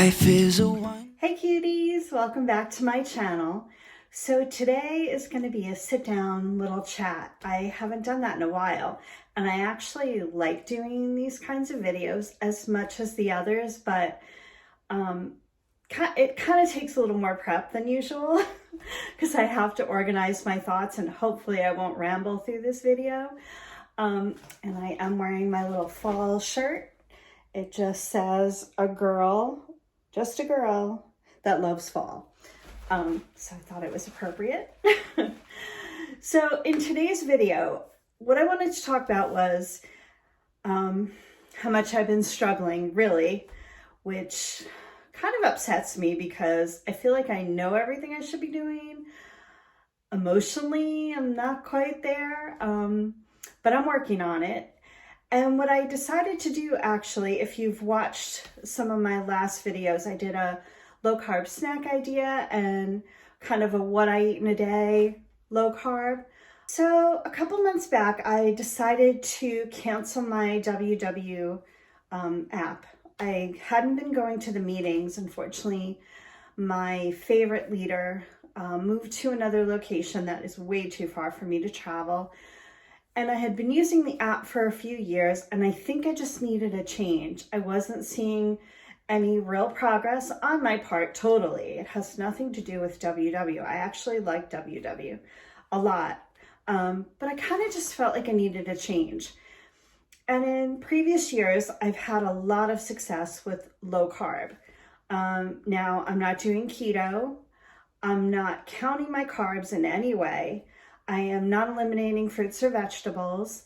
Life is a one. Hey cuties, welcome back to my channel. So today is going to be a sit down little chat. I haven't done that in a while, and I actually like doing these kinds of videos as much as the others, but it kind of takes a little more prep than usual because I have to organize my thoughts, and hopefully I won't ramble through this video. And I am wearing my little fall shirt. It just says just a girl that loves fall. So I thought it was appropriate. So in today's video, what I wanted to talk about was how much I've been struggling, really, which kind of upsets me because I feel like I know everything I should be doing. Emotionally, I'm not quite there, but I'm working on it. And what I decided to do, actually, if you've watched some of my last videos, I did a low carb snack idea and kind of a what I eat in a day low carb. So a couple months back, I decided to cancel my WW app. I hadn't been going to the meetings. Unfortunately, my favorite leader moved to another location that is way too far for me to travel. And I had been using the app for a few years, and I think I just needed a change. I wasn't seeing any real progress on my part, totally. It has nothing to do with WW. I actually like WW a lot, but I kind of just felt like I needed a change. And in previous years, I've had a lot of success with low carb. Now, I'm not doing keto. I'm not counting my carbs in any way. I am not eliminating fruits or vegetables,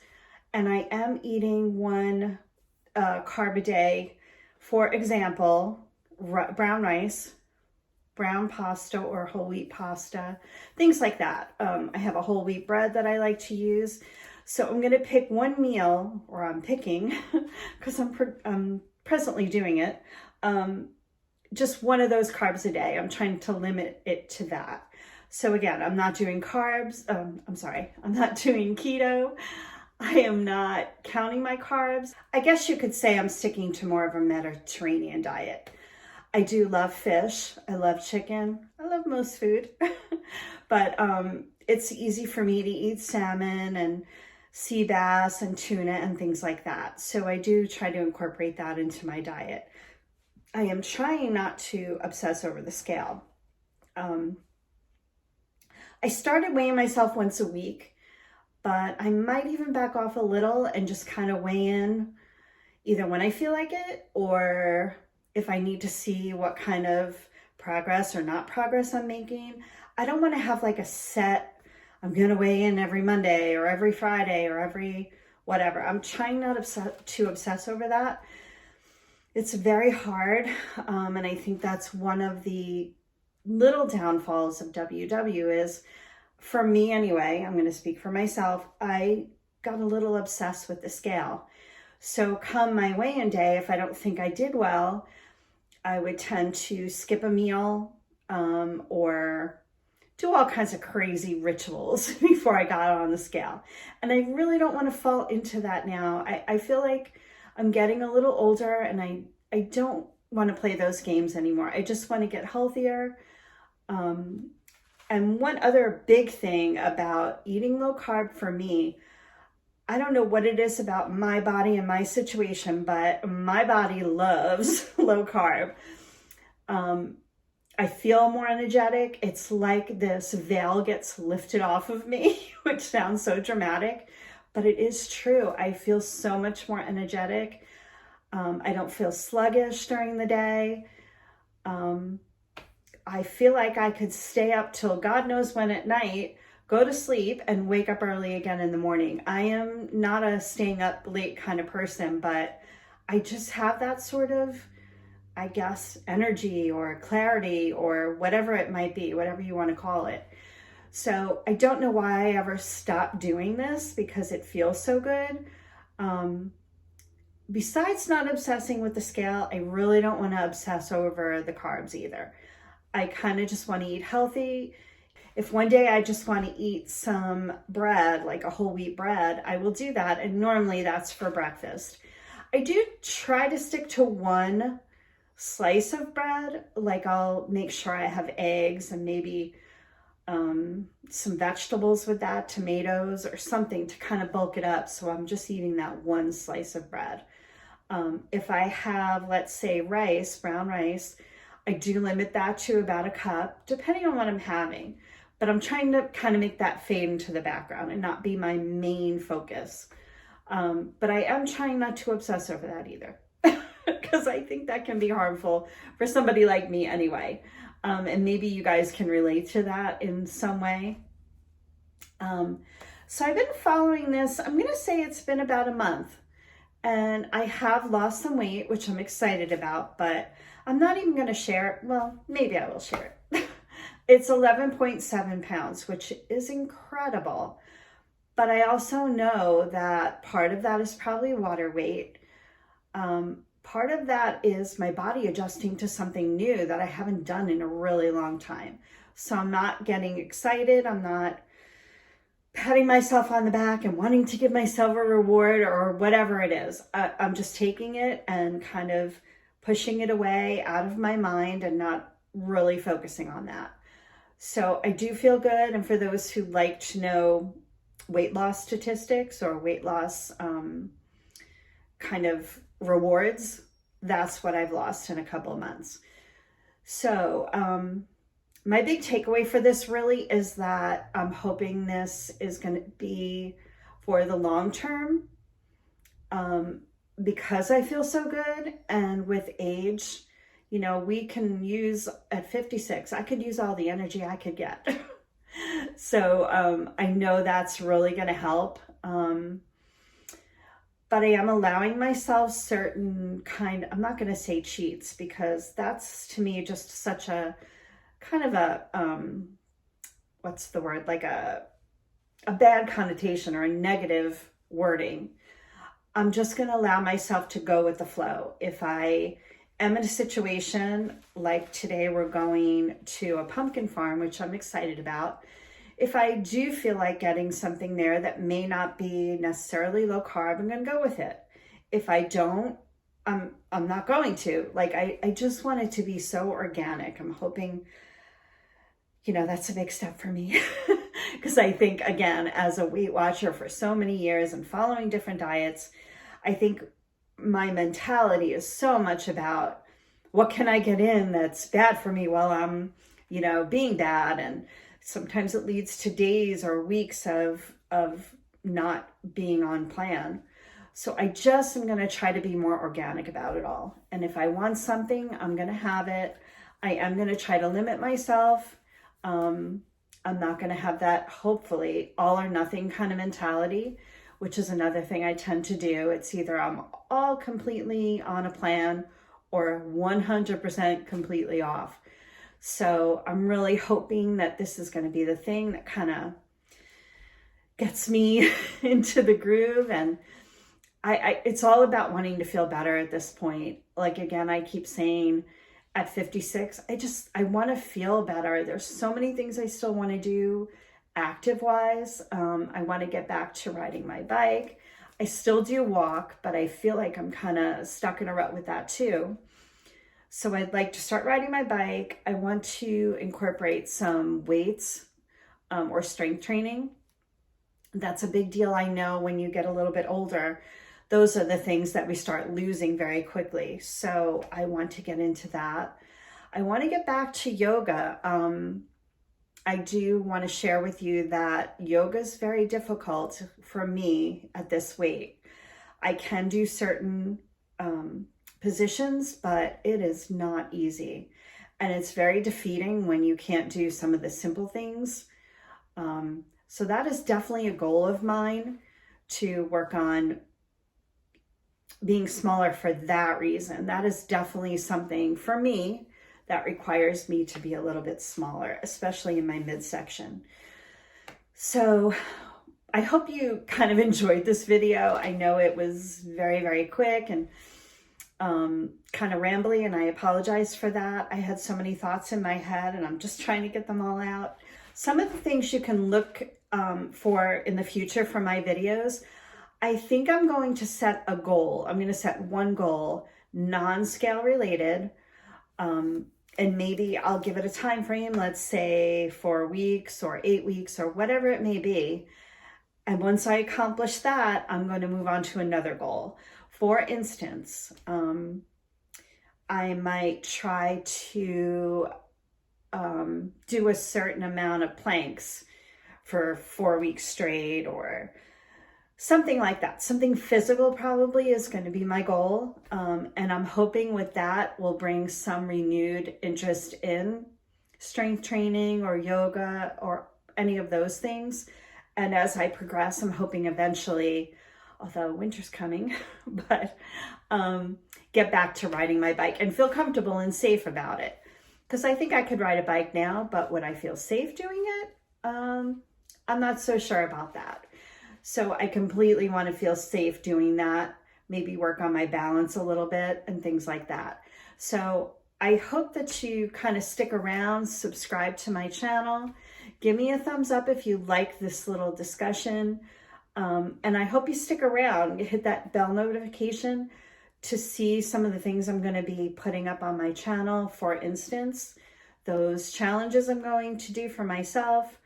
and I am eating one carb a day. For example, brown rice, brown pasta or whole wheat pasta, things like that. I have a whole wheat bread that I like to use. So I'm going to pick one meal, or I'm picking, because I'm presently doing it, just one of those carbs a day. I'm trying to limit it to that. So again, I'm not doing carbs. I'm not doing keto. I am not counting my carbs. I guess you could say I'm sticking to more of a Mediterranean diet. I do love fish. I love chicken. I love most food. But it's easy for me to eat salmon and sea bass and tuna and things like that. So I do try to incorporate that into my diet. I am trying not to obsess over the scale. I started weighing myself once a week, but I might even back off a little and just kind of weigh in either when I feel like it, or if I need to see what kind of progress or not progress I'm making. I don't want to have like a set, I'm going to weigh in every Monday or every Friday or every whatever. I'm trying not to obsess over that. It's very hard, and I think that's one of the little downfalls of WW is, for me anyway, I'm going to speak for myself, I got a little obsessed with the scale. So come my weigh-in day, if I don't think I did well, I would tend to skip a meal or do all kinds of crazy rituals before I got on the scale. And I really don't want to fall into that now. I feel like I'm getting a little older, and I don't want to play those games anymore. I just want to get healthier. And one other big thing about eating low carb for me, I don't know what it is about my body and my situation, but my body loves low carb. I feel more energetic. It's like this veil gets lifted off of me, which sounds so dramatic, but it is true. I feel so much more energetic. I don't feel sluggish during the day. I feel like I could stay up till God knows when at night, go to sleep, and wake up early again in the morning. I am not a staying up late kind of person, but I just have that sort of, I guess, energy or clarity or whatever it might be, whatever you want to call it. So I don't know why I ever stopped doing this, because it feels so good. Besides not obsessing with the scale, I really don't want to obsess over the carbs either. I kind of just want to eat healthy. If one day I just want to eat some bread, like a whole wheat bread, I will do that. And normally that's for breakfast. I do try to stick to one slice of bread. Like I'll make sure I have eggs and maybe some vegetables with that, tomatoes or something to kind of bulk it up. So I'm just eating that one slice of bread. If I have, let's say, rice, brown rice, I do limit that to about a cup, depending on what I'm having. But I'm trying to kind of make that fade into the background and not be my main focus. But I am trying not to obsess over that either, because I think that can be harmful for somebody like me anyway. And maybe you guys can relate to that in some way. So I've been following this, I'm going to say it's been about a month. And I have lost some weight, which I'm excited about, but I'm not even going to share it. Well, maybe I will share it. It's 11.7 pounds, which is incredible. But I also know that part of that is probably water weight. Part of that is my body adjusting to something new that I haven't done in a really long time. So I'm not getting excited. I'm not patting myself on the back and wanting to give myself a reward or whatever it is. I'm just taking it and kind of pushing it away out of my mind and not really focusing on that. So I do feel good. And for those who like to know weight loss statistics or weight loss kind of rewards, that's what I've lost in a couple of months. So my big takeaway for this really is that I'm hoping this is going to be for the long term, because I feel so good. And with age, you know, we can use at 56, I could use all the energy I could get. So I know that's really going to help. But I am allowing myself certain I'm not going to say cheats, because that's to me just such a kind of a, what's the word? Like a bad connotation or a negative wording. I'm just going to allow myself to go with the flow. If I am in a situation like today, we're going to a pumpkin farm, which I'm excited about. If I do feel like getting something there that may not be necessarily low carb, I'm going to go with it. If I don't, I'm not going to. Like, I just want it to be so organic. I'm hoping, you know, that's a big step for me. Because I think, again, as a Weight Watcher for so many years and following different diets, I think my mentality is so much about what can I get in that's bad for me while I'm, you know, being bad. And sometimes it leads to days or weeks of not being on plan. So I just am going to try to be more organic about it all. And if I want something, I'm going to have it. I am going to try to limit myself. I'm not going to have that, hopefully, all or nothing kind of mentality, which is another thing I tend to do. It's either I'm all completely on a plan or 100% completely off. So I'm really hoping that this is going to be the thing that kind of gets me into the groove. And it's all about wanting to feel better at this point. Like, again, I keep saying at 56, I want to feel better. There's so many things I still want to do active wise. I want to get back to riding my bike. I still do walk, but I feel like I'm kind of stuck in a rut with that too. So I'd like to start riding my bike. I want to incorporate some weights or strength training. That's a big deal. I know when you get a little bit older, those are the things that we start losing very quickly. So I want to get into that. I want to get back to yoga. I do want to share with you that yoga is very difficult for me at this weight. I can do certain positions, but it is not easy. And it's very defeating when you can't do some of the simple things. So that is definitely a goal of mine, to work on being smaller for that reason. That is definitely something for me that requires me to be a little bit smaller, especially in my midsection. So I hope you kind of enjoyed this video. I know it was very, very quick and kind of rambly, and I apologize for that. I had so many thoughts in my head and I'm just trying to get them all out. Some of the things you can look for in the future for my videos, I think I'm going to set a goal. I'm going to set one goal, non-scale related, And maybe I'll give it a time frame, let's say 4 weeks or 8 weeks or whatever it may be. And once I accomplish that, I'm going to move on to another goal. For instance, I might try to do a certain amount of planks for 4 weeks straight or something like that. Something physical probably is going to be my goal. And I'm hoping with that will bring some renewed interest in strength training or yoga or any of those things. And as I progress, I'm hoping eventually, although winter's coming, but get back to riding my bike and feel comfortable and safe about it. Because I think I could ride a bike now, but would I feel safe doing it? I'm not so sure about that. So I completely want to feel safe doing that, maybe work on my balance a little bit and things like that. So I hope that you kind of stick around, subscribe to my channel, give me a thumbs up if you like this little discussion. And I hope you stick around, hit that bell notification to see some of the things I'm going to be putting up on my channel. For instance, those challenges I'm going to do for myself.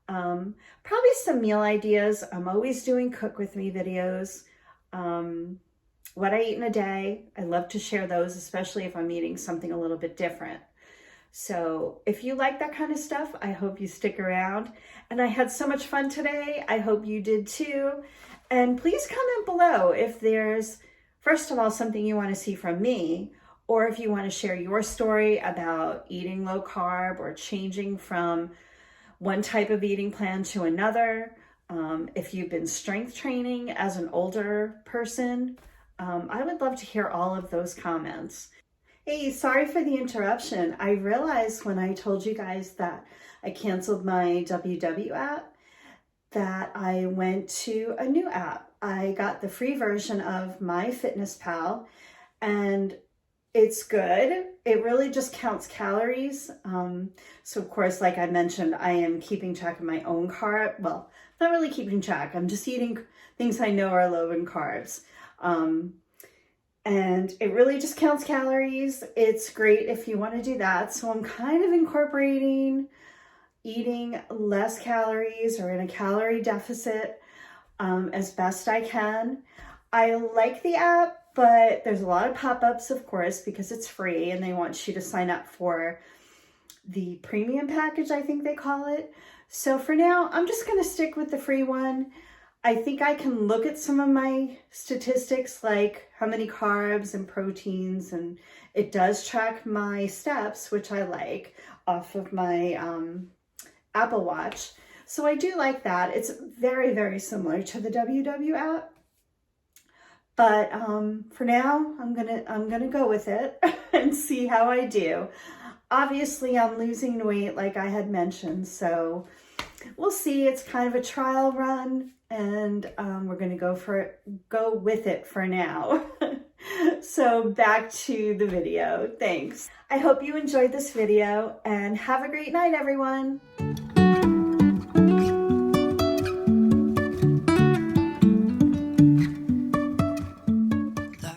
Probably some meal ideas. I'm always doing cook with me videos. What I eat in a day. I love to share those, especially if I'm eating something a little bit different. So if you like that kind of stuff, I hope you stick around. And I had so much fun today. I hope you did too. And please comment below if there's, first of all, something you want to see from me, or if you want to share your story about eating low carb or changing from one type of eating plan to another. If you've been strength training as an older person, I would love to hear all of those comments. Hey, sorry for the interruption. I realized when I told you guys that I canceled my WW app, that I went to a new app. I got the free version of MyFitnessPal, and it's good. It really just counts calories. So of course, like I mentioned, I am keeping track of my own carb. Well, not really keeping track. I'm just eating things I know are low in carbs. And it really just counts calories. It's great if you want to do that. So I'm kind of incorporating eating less calories or in a calorie deficit as best I can. I like the app, but there's a lot of pop-ups, of course, because it's free and they want you to sign up for the premium package, I think they call it. So for now, I'm just going to stick with the free one. I think I can look at some of my statistics, like how many carbs and proteins, and it does track my steps, which I like, off of my Apple Watch. So I do like that. It's very, very similar to the WW app. But for now, I'm gonna go with it and see how I do. Obviously, I'm losing weight, like I had mentioned, so we'll see. It's kind of a trial run, and we're gonna go with it for now. So back to the video. Thanks. I hope you enjoyed this video, and have a great night, everyone.